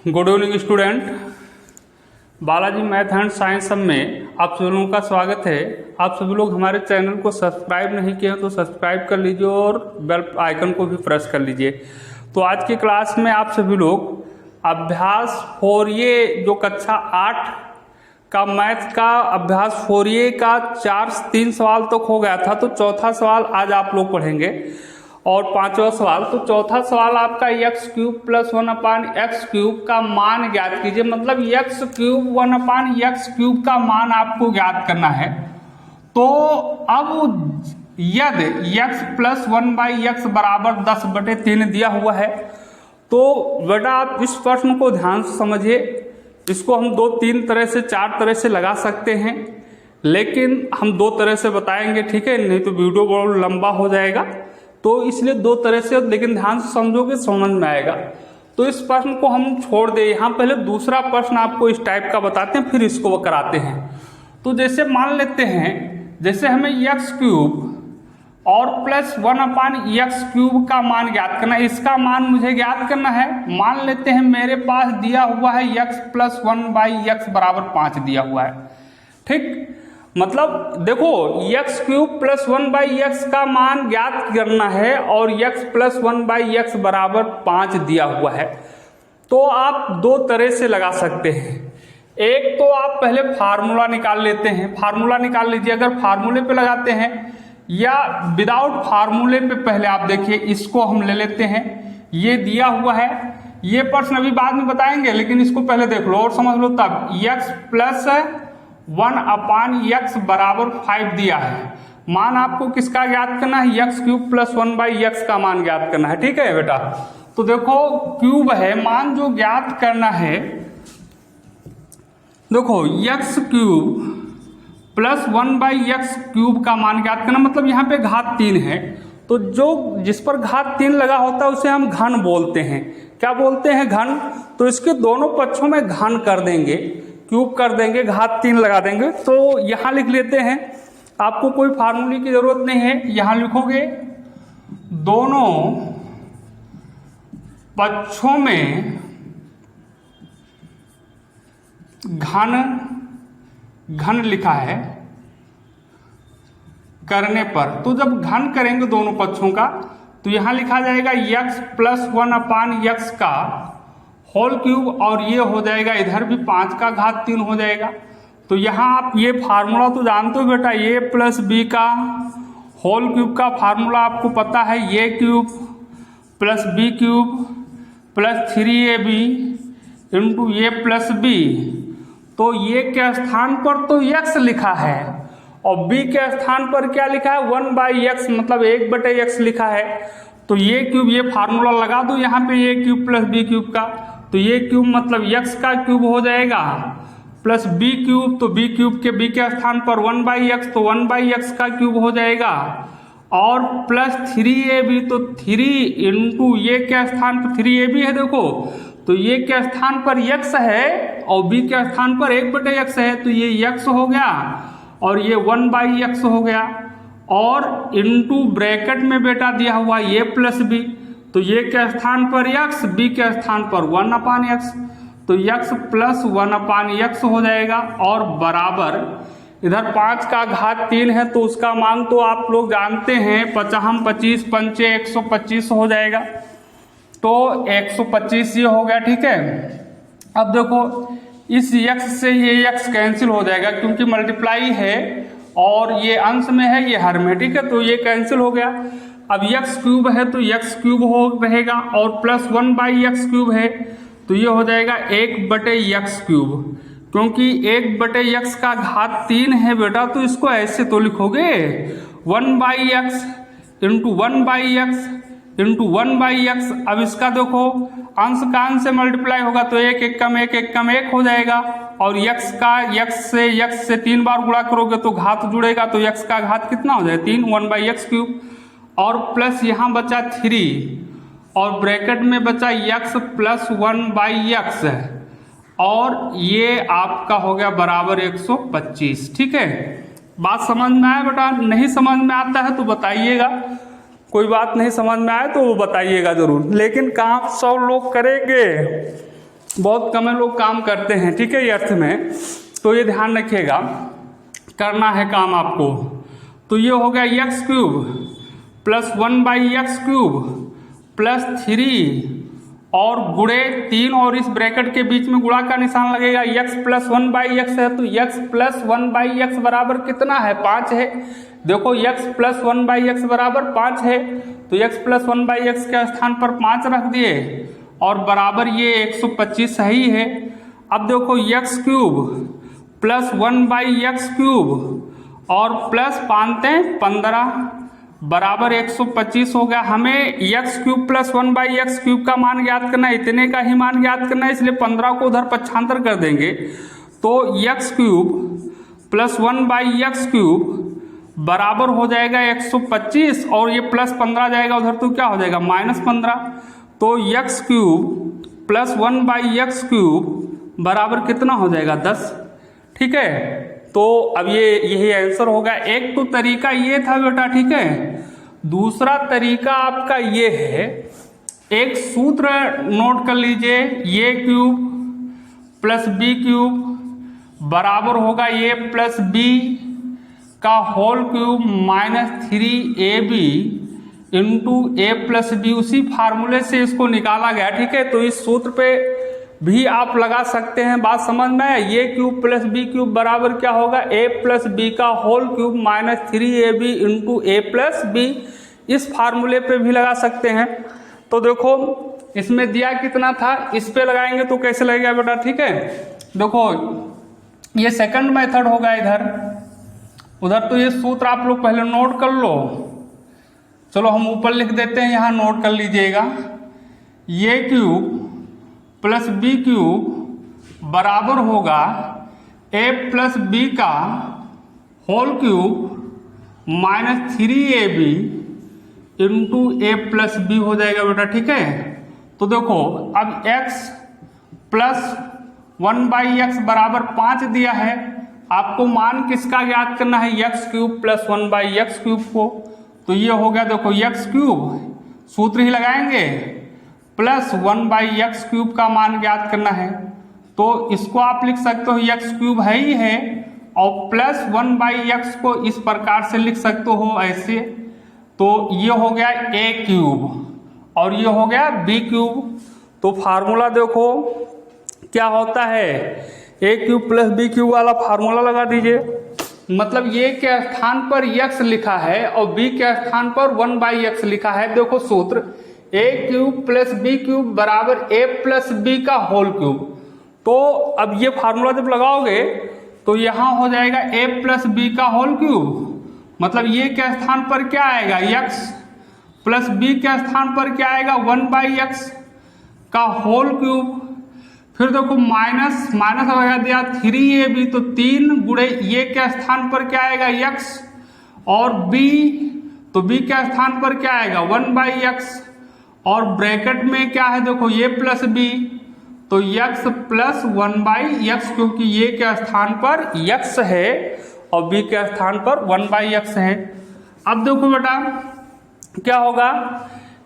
Good evening student. Balaji math and science सब में आप सभी लोगों का स्वागत है। आप सभी लोग हमारे चैनल को सब्सक्राइब नहीं किए हैं तो सब्सक्राइब कर लीजिए और बेल आइकन को भी प्रेस कर लीजिए। तो आज की क्लास में आप सभी लोग अभ्यास 4A जो कक्षा 8 का मैथ का अभ्यास 4A का 3 सवाल तक हो गया था, तो चौथा सवाल आज आप लोग पढ़ेंगे और पांचवा सवाल। तो चौथा सवाल आपका x cube plus 1/x cube का मान ज्ञात कीजिए। मतलब x क्यूब 1/x क्यूब का मान आपको ज्ञात करना है। तो अब यदि x प्लस 1/x बराबर 10/3 दिया हुआ है, तो बेटा आप इस प्रश्न को ध्यान से समझिए। इसको हम 2-3 तरह से 4 तरह से लगा सकते हैं, लेकिन हम 2 तरह से बताएंगे, ठीक है? नहीं तो वीडियो बहुत लंबा हो जाएगा, तो इसलिए 2 तरह से, लेकिन ध्यान से समझोगे समझ में आएगा। तो इस प्रश्न को हम छोड़ दें, यहाँ पहले दूसरा प्रश्न आपको इस टाइप का बताते हैं, फिर इसको कराते हैं। तो जैसे मान लेते हैं, जैसे हमें x क्यूब और प्लस 1/x क्यूब का मान ज्ञात करना है, इसका मान मुझे ज्ञात करना है। मान लेते हैं मेरे पास दिया हुआ है x प्लस 1/x बराबर 5 दिया हुआ है, ठीक? मतलब देखो x क्यूब प्लस 1/x का मान ज्ञात करना है और x प्लस 1/x बराबर 5 दिया हुआ है। तो आप 2 तरह से लगा सकते हैं। एक तो आप पहले फार्मूला निकाल लेते हैं, फार्मूला निकाल लीजिए। अगर फार्मूले पे लगाते हैं या विदाउट फार्मूले पे पहले आप देखिए, इसको हम ले लेते हैं। ये दिया हुआ है, ये प्रश्न अभी बाद में बताएंगे, लेकिन इसको पहले देख लो और समझ लो। तब x प्लस 1/x बराबर 5 दिया है। मान आपको किसका ज्ञात करना है? x क्यूब प्लस 1/x का मान ज्ञात करना है, ठीक है बेटा? तो देखो क्यूब है, मान जो ज्ञात करना है, देखो x cube plus 1/x cube का मान ज्ञात करना, मतलब यहाँ पे घात 3 है। तो जो जिस पर घात 3 लगा होता है उसे हम घन बोलते हैं। क्या बोलते हैं? घन। तो इसके दोनों पक्षों में घन कर देंगे, क्यूब कर देंगे, घात 3 लगा देंगे। तो यहाँ लिख लेते हैं, आपको कोई फार्मूले की जरूरत नहीं है। यहाँ लिखोगे दोनों पक्षों में घन लिखा है करने पर। तो जब घन करेंगे दोनों पक्षों का, तो यहाँ लिखा जाएगा x प्लस 1/x का होल क्यूब, और ये हो जाएगा इधर भी 5 का घात 3 हो जाएगा। तो यहाँ आप ये फार्मूला तो जानते हो बेटा, a प्लस बी का होल क्यूब का फार्मूला आपको पता है। a cube plus B cube plus 3ab into a plus B. तो ये के स्थान पर तो x लिखा है और b के स्थान पर क्या लिखा है? 1/x, मतलब 1/x लिखा है। तो ये क्यूब, ये फार्मूला लगा दो यहाँ पे, a cube plus B cube का। तो ये क्यूब मतलब x का क्यूब हो जाएगा, प्लस b क्यूब, तो b क्यूब के b के स्थान पर 1/x, तो 1/x का क्यूब हो जाएगा, और प्लस 3ab, तो 3 इंटू ये के स्थान पर 3ab है, देखो तो ये के स्थान पर x है और b के स्थान पर 1/x है, तो ये x हो गया और ये 1/x हो गया, और इंटू ब्रैकेट में बेटा दिया हुआ a प्लस बी। तो ये के स्थान पर x, b के स्थान पर 1/x, तो x प्लस 1/x हो जाएगा, और बराबर इधर 5 का घात 3 है, तो उसका मान तो आप लोग जानते हैं, 5 25 पंचे 125 हो जाएगा। तो 125 ये हो गया, ठीक है? अब देखो इस x से ये x कैंसिल हो जाएगा, क्योंकि मल्टीप्लाई है और ये अंश में है, ये हर में, ठीक है? तो ये कैंसिल हो गया। अब x क्यूब है तो x क्यूब हो रहेगा, और प्लस 1/x क्यूब है तो ये हो जाएगा 1/x क्यूब, क्योंकि 1/x का घात 3 है बेटा। तो इसको ऐसे तो लिखोगे 1/x into 1/x into 1/x। अब इसका देखो अंश का अंश से मल्टीप्लाई होगा, तो 1 1 कम 1 1 कम 1 हो जाएगा, और x का x से 3 बार गुणा करोगे तो घात जुड़ेगा, तो x का घात कितना हो जाएगा? 3, 1/x क्यूब, और प्लस यहाँ बचा 3, और ब्रैकेट में बचा x प्लस 1/x, और ये आपका हो गया बराबर 125, ठीक है? बात समझ में आया बेटा? नहीं समझ में आता है तो बताइएगा, कोई बात नहीं समझ में आए तो वो बताइएगा जरूर। लेकिन काम सब लोग करेंगे, बहुत कम लोग काम करते हैं, ठीक है, ये अर्थ में, तो ये ध्यान रखिएगा, करना है काम आपको। तो ये हो गया x cube plus 1/x³ plus 3 और गुणे 3 और इस ब्रैकेट के बीच में गुणा का निशान लगेगा। x प्लस 1/x है तो x प्लस 1/x बराबर कितना है, 5 है। देखो x प्लस 1/x बराबर 5 है तो x प्लस 1/x के स्थान पर 5 रख दिए और बराबर ये 125 सही है। अब देखो x क्यूब प्लस 1/x³ और प्लस 15 बराबर 125 हो गया। हमें x क्यूब प्लस 1/x³ का मान ज्ञात करना है, इतने का ही मान ज्ञात करना है, इसलिए 15 को उधर पक्षांतर कर देंगे तो x क्यूब प्लस 1/x³ बराबर हो जाएगा 125 और ये प्लस 15 जाएगा उधर तो क्या हो जाएगा -15। तो x क्यूब प्लस 1/x³ बराबर कितना हो जाएगा 10, ठीक है। तो अब ये यही आंसर होगा। एक तो तरीका ये था बेटा, ठीक है। दूसरा तरीका आपका ये है, एक सूत्र नोट कर लीजिए, a cube plus b cube बराबर होगा a प्लस b का whole cube -3ab into a plus b। उसी फार्मूले से इसको निकाला गया, ठीक है। तो इस सूत्र पे भी आप लगा सकते हैं, बात समझ में है। a cube plus b cube बराबर क्या होगा, a प्लस b का whole cube -3ab into a plus b। इस फार्मूले पे भी लगा सकते हैं। तो देखो इसमें दिया कितना था, इस पे लगाएंगे तो कैसे लगेगा बेटा, ठीक है। देखो ये सेकंड मेथड होगा इधर, उधर तो ये सूत्र आप लोग पहले नोट कर लो। चलो हम ऊपर लिख देते हैं, यहाँ नोट कर लीजिएगा। a cube plus b cube बराबर होगा a प्लस b का whole cube -3ab into a plus b हो जाएगा बेटा, ठीक है। तो देखो अब x प्लस 1/x बराबर 5 दिया है, आपको मान किसका ज्ञात करना है, x क्यूब प्लस 1/x³ को। तो ये हो गया, देखो x क्यूब सूत्र ही लगाएंगे प्लस 1/x³ का मान ज्ञात करना है। तो इसको आप लिख सकते हो x क्यूब है ही है और प्लस 1/x को इस प्रकार से लिख सकते हो ऐसे। तो ये हो गया a क्यूब और ये हो गया b क्यूब। तो फार्मूला देखो क्या होता है, a cube plus b cube वाला फार्मूला लगा दीजिए। मतलब ये के स्थान पर x लिखा है और b के स्थान पर 1/x लिखा है। देखो सूत्र a cube plus b cube बराबर a प्लस b का होल क्यूब। तो अब ये फार्मूला जब लगाओगे तो यहाँ हो जाएगा a प्लस b का होल क्यूब, मतलब ये के स्थान पर क्या आएगा, x प्लस b के स्थान पर क्या आएगा, 1/x का होल क्यूब। फिर देखो माइनस लगा दिया 3ab, तो 3 गुणे ये के स्थान पर क्या आएगा, x और b, तो b के स्थान पर क्या आएगा 1/x और ब्रैकेट में क्या है, देखो ये प्लस b, तो x प्लस 1/x, क्योंकि ये के स्थान पर x है और b के स्थान पर 1/x है। अब देखो बेटा क्या होगा,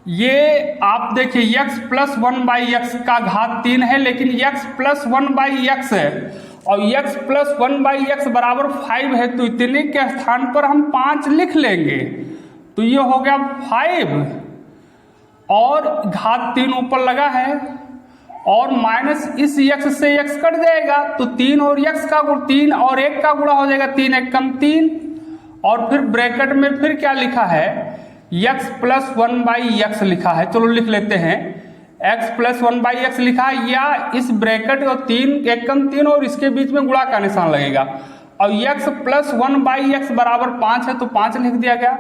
ये आप देखिए x प्लस 1/x का घात 3 है, लेकिन x प्लस 1/x है और x प्लस 1/x बराबर 5 है, तो इतने के स्थान पर हम 5 लिख लेंगे। तो ये हो गया 5 और घात 3 ऊपर लगा है और माइनस इस x से x कट जाएगा, तो 3 और x का 3 और 1 का गुणा हो जाएगा, 3 1 कम 3 और फिर ब्रैकेट में फिर क्या लिखा है, x प्लस 1/x लिखा है। चलो लिख लेते हैं, x प्लस 1/x लिखा है, या इस ब्रैकेट और 3 1 कम 3 और इसके बीच में गुणा का निशान लगेगा और x प्लस 1/x बराबर 5 है तो 5 लिख दिया गया।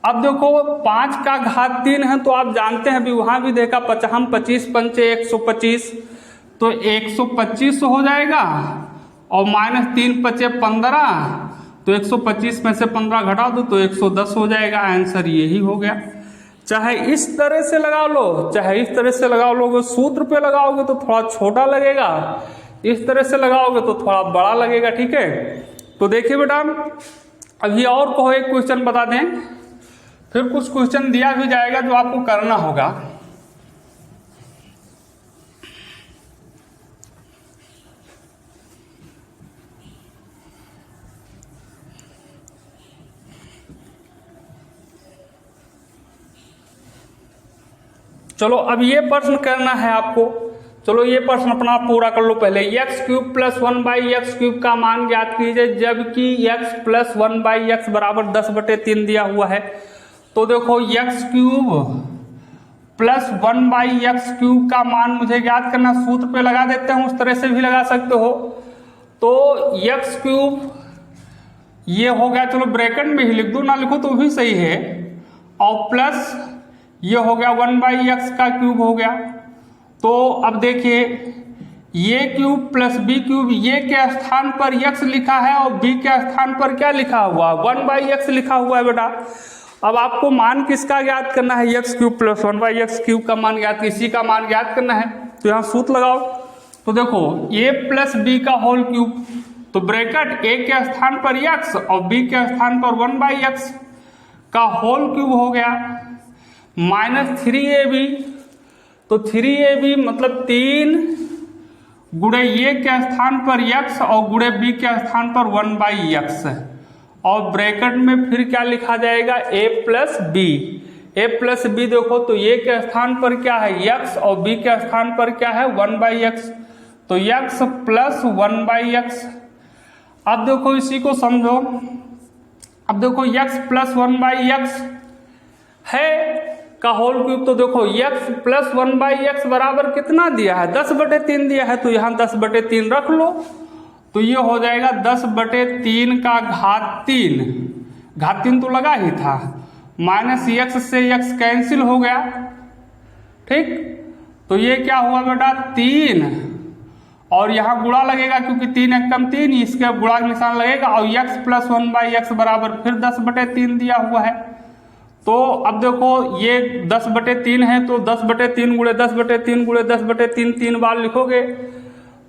अब देखो 5 का घात 3 है तो आप जानते हैं, अभी वहां भी देखा, हम 25 पंचे 125, तो 125 हो जाएगा और -3 पचे 15, तो 125 में से 15 घटा दो तो 110 हो जाएगा। आंसर यही हो गया। चाहे इस तरह से लगा लो चाहे इस तरह से लगा लो, सूत्र पे लगाओगे तो थोड़ा छोटा लगेगा, इस तरह से लगाओगे तो थोड़ा बड़ा लगेगा, ठीक है। तो देखिए बेटा अभी और को एक क्वेश्चन बता दें, फिर कुछ क्वेश्चन दिया भी जाएगा जो आपको करना होगा। चलो अब ये प्रश्न करना है आपको। चलो ये प्रश्न अपना पूरा कर लो पहले। X cube plus 1/x cube का मान ज्ञात कीजिए जबकि x प्लस 1/x बराबर 10/3 दिया हुआ है। तो देखो x cube plus 1/x cube का मान मुझे ज्ञात करना, सूत्र पे लगा देते हैं, उस तरह से भी लगा सकते हो। तो एक्स क्यूब ये हो गया, चलो ब्रैकेट में ही लिख दो, ना लिखो तो भी सही है, और प्लस ये हो गया 1/x का क्यूब हो गया। तो अब देखिए ये क्यूब प्लस बी क्यूब, ये के स्थान पर x लिखा है और b के स्थान पर क्या लिखा हुआ, 1/x लिखा हुआ है बेटा। अब आपको मान किसका ज्ञात करना है, x cube plus 1/x cube का मान ज्ञात, इसी का मान ज्ञात करना है। तो यहाँ सूत्र लगाओ। तो देखो a प्लस बी का होल क्यूब, तो ब्रैकेट a के स्थान पर x और b के स्थान पर 1/x का होल क्यूब हो गया, माइनस 3ab। तो 3ab मतलब 3 गुणे a के स्थान पर x और गुणे b के स्थान पर 1/x, और ब्रैकेट में फिर क्या लिखा जाएगा, a plus B. a plus B देखो तो a के स्थान पर क्या है x और b के स्थान पर क्या है 1/x, तो x प्लस 1/x। अब देखो इसी को समझो। अब देखो x प्लस 1/x है का होल क्यूब, तो देखो x प्लस 1/x बराबर कितना दिया है, 10/3 दिया है, तो यहाँ 10/3 रख लो। तो ये हो जाएगा 10/3 का घात 3, घात 3 तो लगा ही था, माइनस x से x कैंसिल हो गया, ठीक। तो ये क्या हुआ बेटा 3, और यहाँ गुणा लगेगा क्योंकि 3 एकम 3, इसके गुणा का निशान लगेगा, और x प्लस 1/x बराबर फिर 10/3 दिया हुआ है। तो अब देखो ये 10/3 है, तो 10/3 गुणे 10/3 गुणे 10/3 3 बार लिखोगे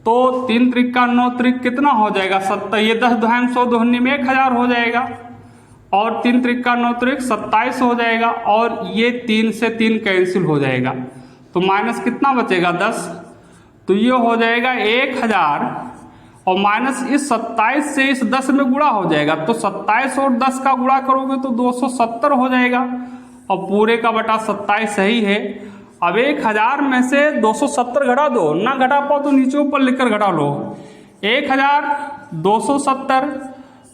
तो 3 त्रिक 9 त्रिक कितना हो जाएगा 70, ये 10 दुहाई 100 दोहनी में 1000 हो जाएगा, और 3 त्रिक 9 त्रिक 27 हो जाएगा, और ये 3 से 3 कैंसिल हो जाएगा, तो माइनस कितना बचेगा 10, तो ये हो जाएगा 1000, और माइनस इस 27 से इस 10 में गुणा हो जाएगा, तो 27 और 10 का गुणा करोगे तो 270 हो जाएगा, और पूरे का बटा 27 सही है। अब 1000 में से 270 घटा दो, ना घटा पाओ तो नीचे ऊपर लिखकर घटा लो। 1270,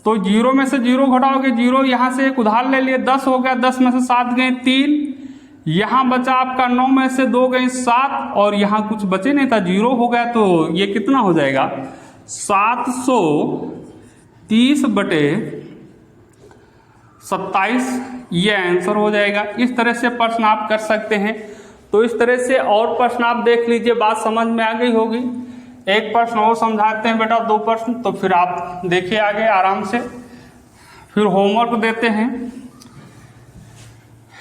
तो 0 में से 0 घटाओगे, 0 यहाँ से एक उधार ले लिए, 10 हो गया, 10 में से 7 गए 3, यहाँ बचा आपका 9 में से 2 गए 7, और यहाँ कुछ बचे नहीं था 0 हो गया, तो ये कितना हो जाएगा 730/27, ये आंसर हो जाएगा। इस तरह से प्रश्न आप कर सकते हैं। तो इस तरह से और प्रश्न आप देख लीजिए, बात समझ में आ गई होगी। एक प्रश्न और समझाते हैं बेटा, 2 प्रश्न, तो फिर आप देखिए आगे आराम से, फिर होमवर्क देते हैं।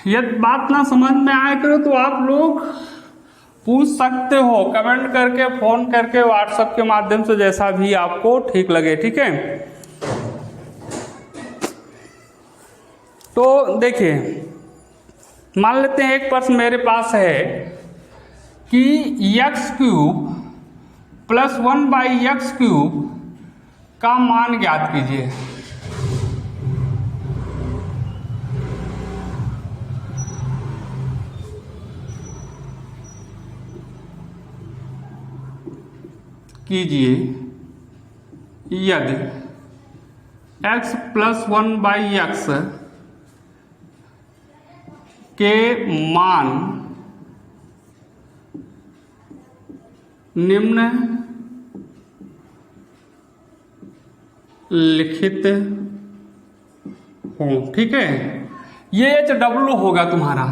यदि बात ना समझ में आए करो तो आप लोग पूछ सकते हो कमेंट करके, फोन करके, व्हाट्सएप के माध्यम से, जैसा भी आपको ठीक लगे, ठीक है। तो देखिए मान लेते हैं एक प्रश्न मेरे पास है कि x cube plus 1/x cube का मान ज्ञात कीजिए। यदि x प्लस 1/x के मान निम्न लिखित हो, ठीक है। ये HW होगा तुम्हारा,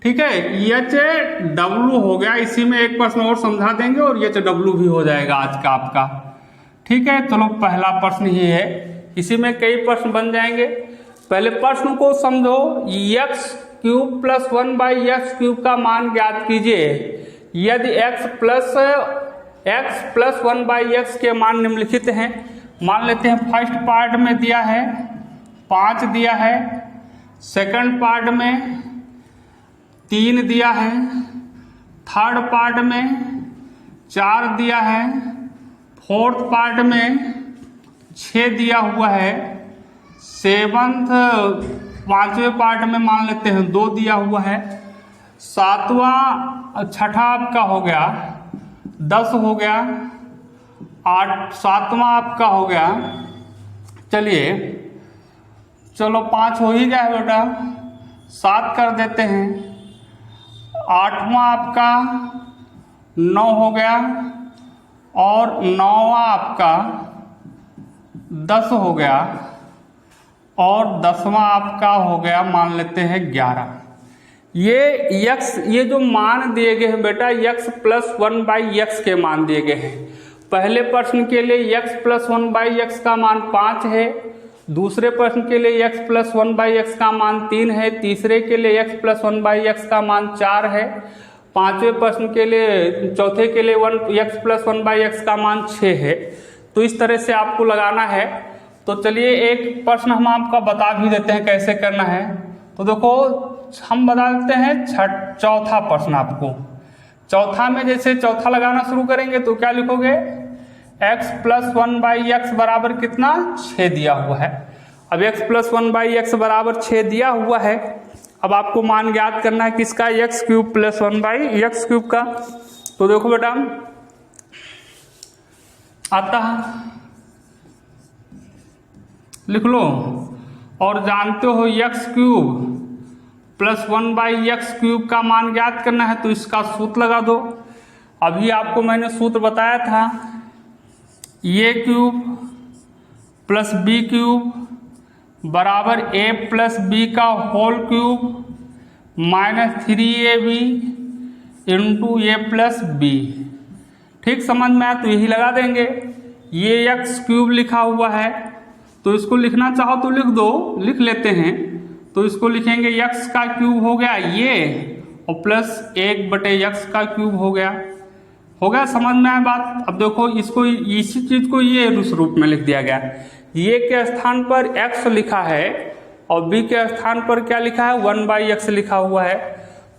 ठीक है, HW हो गया। इसी में एक प्रश्न और समझा देंगे और HW भी हो जाएगा आज का आपका, ठीक है। चलो पहला प्रश्न ही है, इसी में कई प्रश्न बन जाएंगे। पहले प्रश्न को समझो, x cube plus 1/x cube का मान ज्ञात कीजिए यदि x प्लस 1/x के मान निम्नलिखित हैं। मान लेते हैं फर्स्ट पार्ट में दिया है 5 दिया है, सेकंड पार्ट में 3 दिया है, थर्ड पार्ट में 4 दिया है, फोर्थ पार्ट में 6 दिया हुआ है, सेवंथ 5वें पार्ट में मान लेते हैं 2 दिया हुआ है, सातवां छठा आपका हो गया 10 हो गया, 8 सातवां आपका हो गया, चलिए चलो 5 हो ही गया है बेटा, 7 कर देते हैं, 8वां आपका 9 हो गया और 9वां आपका 10 हो गया और 10वां आपका हो गया मान लेते हैं 11। ये जो मान दिए गए हैं बेटा x प्लस 1/x के मान दिए गए हैं। पहले प्रश्न के लिए x प्लस 1/x का मान 5 है, दूसरे प्रश्न के लिए x प्लस 1/x का मान 3 है, तीसरे के लिए x प्लस 1/x का मान 4 है, पांचवें प्रश्न के लिए चौथे के लिए x प्लस 1/x का मान 6 है। तो इस तरह से आपको लगाना है। तो चलिए एक प्रश्न हम आपका बता भी देते हैं कैसे करना है। तो देखो हम बता देते हैं चौथा प्रश्न आपको। चौथा में जैसे चौथा लगाना शुरू करेंगे तो क्या लिखोगे, x प्लस 1/x बराबर कितना 6 दिया हुआ है। अब x प्लस 1/x बराबर 6 दिया हुआ है। अब आपको मान ज्ञात करना है किसका, x cube plus 1/x cube का। तो देखो बेटा आता लिख लो, और जानते हो x cube plus 1/x cube का मान ज्ञात करना है तो इसका सूत्र लगा दो। अभी आपको मैंने सूत्र बताया था, a cube plus b cube बराबर a प्लस b का whole cube minus 3ab into a plus b। ठीक समझ में आया तो यही लगा देंगे। ये x क्यूब लिखा हुआ है तो इसको लिखना चाहो तो लिख दो, लिख लेते हैं। तो इसको लिखेंगे x का क्यूब हो गया ये और प्लस 1/x का क्यूब हो गया समझ में आया बात। अब देखो इसको इसी चीज को ये उस रूप में लिख दिया गया, ये के स्थान पर x लिखा है और b के स्थान पर क्या लिखा है 1/x लिखा हुआ है।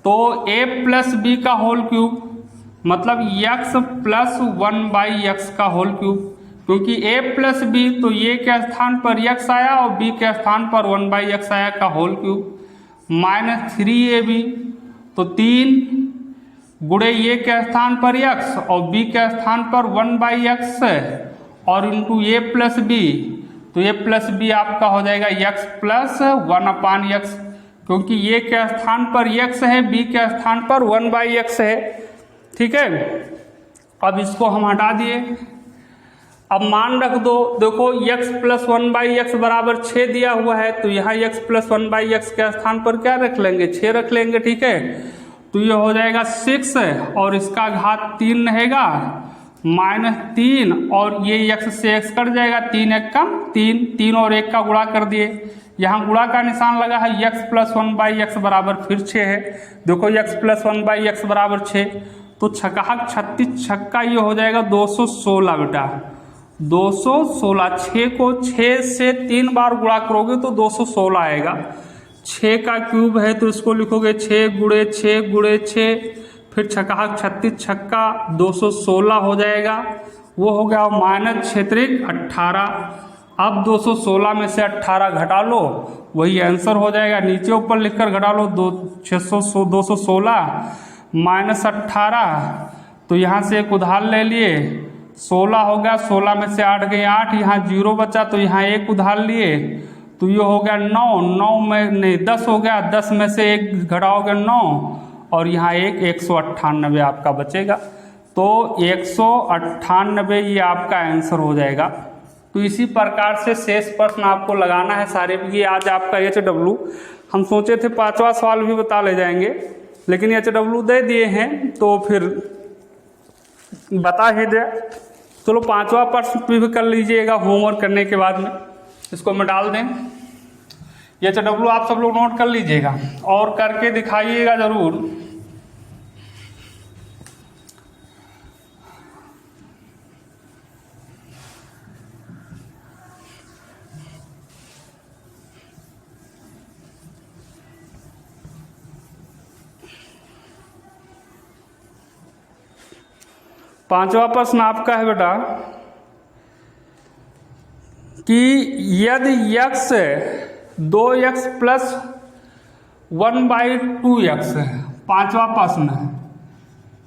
तो a प्लस b का होल क्यूब मतलब x प्लस 1/x का होल क्यूब, क्योंकि a प्लस b तो ये के स्थान पर x आया और b के स्थान पर 1/x आया का होल क्यूब माइनस 3ab। तो 3 गुणे ये के स्थान पर x और b के स्थान पर 1/x और इंटू a प्लस b। तो a प्लस b आपका हो जाएगा x प्लस 1/x, क्योंकि ये के स्थान पर x है, b के स्थान पर 1/x है। ठीक है, अब इसको हम हटा दिए। अब मान रख दो, देखो x प्लस 1/x बराबर 6 दिया हुआ है तो यहाँ x प्लस 1/x के स्थान पर क्या रख लेंगे 6 रख लेंगे। ठीक है, तो ये हो जाएगा 6 और इसका घात 3 रहेगा माइनस 3 और ये x से x कट जाएगा, 3 1 कम 3, 3 और 1 का गुणा कर दिए। यहाँ गुणा का निशान लगा है, x प्लस 1/x बराबर फिर 6 है। देखो x प्लस 1/x बराबर 6, तो छक्का 36 छक्का ये हो जाएगा 216 बेटा 216। 6 को 6 से 3 बार गुणा करोगे तो 216 आएगा। 6 का क्यूब है तो इसको लिखोगे 6 गुणे 6 गुणे 6, फिर छक्का 36 छक्का 216 हो जाएगा। वो हो गया माइनस 18। अब 216 में से 18 घटा लो, वही आंसर हो जाएगा। नीचे ऊपर लिखकर घटा लो, 216 माइनस 18, तो यहाँ से एक उधार ले लिए 16 हो गया, 16 में से 8 गए 8, यहाँ 0 बचा तो यहाँ एक उधार लिए तो ये हो गया 9, 9 में नहीं 10 हो गया, 10 में से एक घटाओगे 9 और यहाँ एक 198 आपका बचेगा। तो 198 ये आपका आंसर हो जाएगा। तो इसी प्रकार से शेष प्रश्न आपको लगाना है सारे। ये आज आपका HW, हम सोचे थे 5वां सवाल भी बता ले जाएंगे लेकिन HW दे दिए हैं तो फिर बता ही दे। चलो 5वां प्रश्न भी कर लीजिएगा होमवर्क करने के बाद में, इसको मैं डाल दें। HW आप सब लोग नोट कर लीजिएगा और करके दिखाइएगा जरूर। पांचवा प्रश्न आपका है बेटा कि यदि x 2x प्लस 1/2x पांचवा प्रश्न,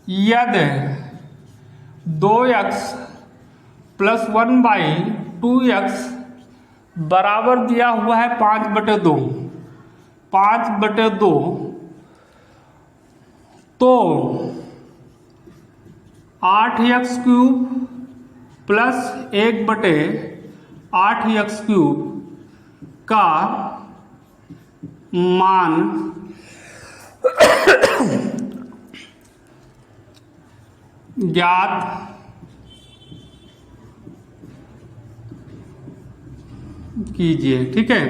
यदि 2x प्लस 1/2x बराबर दिया हुआ है 5/2 तो 8x³ प्लस 1/8x³ का मान ज्ञात कीजिए। ठीक है,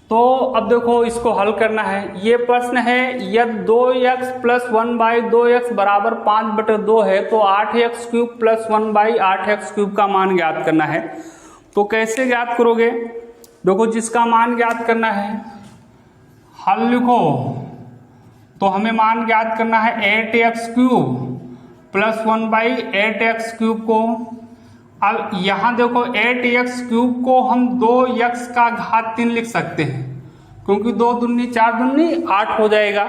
तो अब देखो इसको हल करना है। ये प्रश्न है यदि 2x प्लस 1/2x बराबर 5/2 है तो 8x³ प्लस 1/8x³ का मान ज्ञात करना है। तो कैसे ज्ञात करोगे? देखो जिसका मान ज्ञात करना है हल लिखो, तो हमें मान ज्ञात करना है 8x³ प्लस 1/8x³ को। अब यहाँ देखो 8x³ को हम 2x का घात 3 लिख सकते हैं, क्योंकि 2 दूनी 4 दूनी 8 हो जाएगा।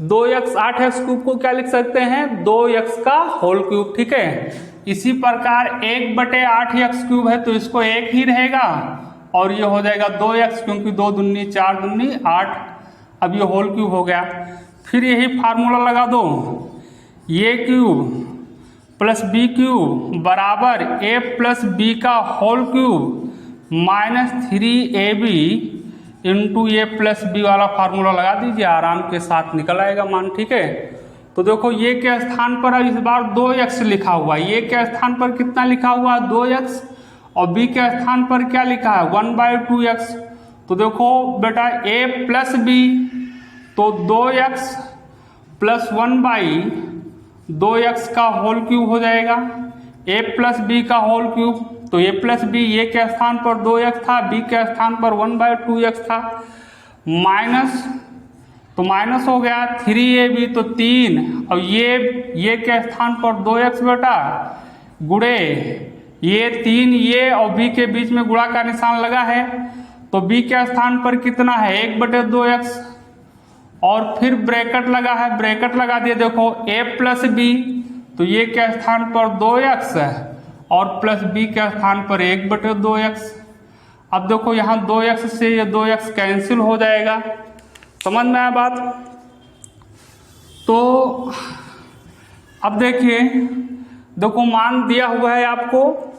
2x 8x³ को क्या लिख सकते हैं? 2x का होल क्यूब। ठीक है, इसी प्रकार 1/8x³ है तो इसको 1 ही रहेगा और ये हो जाएगा 2x, क्योंकि 2 दूनी 4 दूनी 8। अब ये होल क्यूब हो गया। फिर यही फार्मूला लगा दो, a cube plus b cube बराबर a प्लस b का whole cube minus 3ab into a plus b वाला फार्मूला लगा दीजिए, आराम के साथ निकल आएगा मान। ठीक है, तो देखो ये के स्थान पर इस बार 2x लिखा हुआ है, ये के स्थान पर कितना लिखा हुआ है? 2x, और b के स्थान पर क्या लिखा है? 1/2x। तो देखो बेटा a प्लस b, तो 2x प्लस 1/2x का होल क्यूब हो जाएगा, a प्लस b का होल क्यूब। तो a प्लस b ये के स्थान पर 2x था, b के स्थान पर 1/2x था, माइनस, तो माइनस हो गया 3ab तो 3, अब ये के स्थान पर 2x बेटा गुड़े ये 3 ये और b के बीच में गुणा का निशान लगा है, तो b के स्थान पर कितना है? 1/2x, और फिर ब्रैकेट लगा है, ब्रैकेट लगा दिए। देखो a प्लस b, तो ये के स्थान पर 2x और प्लस b के स्थान पर 1/2x। अब देखो यहाँ 2x से ये 2x कैंसिल हो जाएगा। समझ में आया बात? तो अब देखिए, देखो मान दिया हुआ है आपको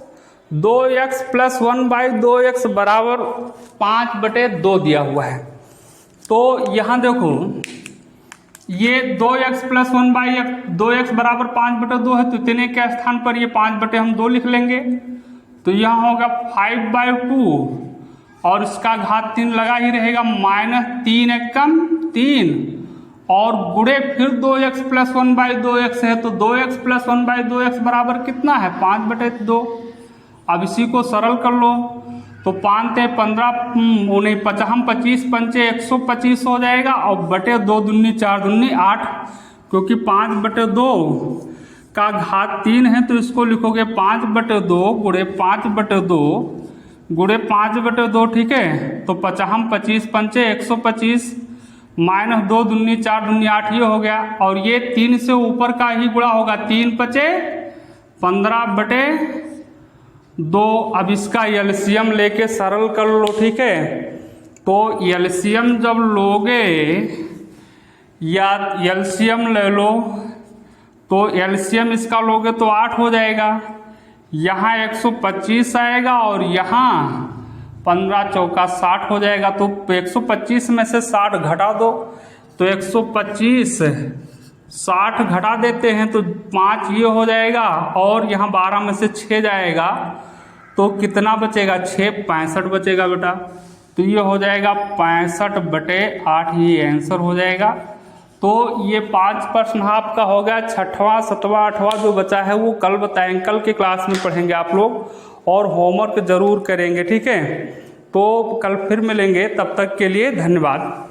2x प्लस 1/2x बराबर 5/2 दिया हुआ है। तो यहाँ देखो ये 2x प्लस 1/2x बराबर 5/2 है, तो इतने के स्थान पर ये 5/2 लिख लेंगे। तो यहाँ होगा 5/2 और इसका घात 3 लगा ही रहेगा, माइनस 3 एकम 3 और गुड़े फिर 2x प्लस 1/2x है, तो 2x प्लस 1/2x बराबर कितना है? 5/2। अब इसी को सरल कर लो, तो 5 × 15 25 पंचे 125 हो जाएगा, और बटे 2 दूनी 4 दूनी 8, क्योंकि 5/2 का घात 3 है तो इसको लिखोगे 5/2 गुड़े 5/2 गुड़े 5/2। ठीक है, तो 25 पंचे 125 माइनस 2 दूनी 4 दूनी 8 ये हो गया, और ये 3 से ऊपर का ही गुणा होगा, 3 × 5 15/2। अब इसका एलसीएम लेके सरल कर लो। ठीक है, तो एलसीएम जब लोगे या एलसीएम ले लो, तो एलसीएम इसका लोगे तो 8 हो जाएगा, यहाँ 125 आएगा और यहाँ 15 चौका 60 हो जाएगा। तो 125 में से 60 घटा दो, तो 125 60 घटा देते हैं तो 5 ये हो जाएगा, और यहाँ 12 में से 6 जाएगा तो कितना बचेगा? 6 65 बचेगा बेटा। तो ये हो जाएगा 65/8, ये आंसर हो जाएगा। तो ये 5 प्रश्न आपका हो गया। 6वां 7वां 8वां जो बचा है वो कल बताएंगे, कल के क्लास में पढ़ेंगे आप लोग, और होमवर्क जरूर करेंगे। ठीक है, तो कल फिर मिलेंगे, तब तक के लिए धन्यवाद।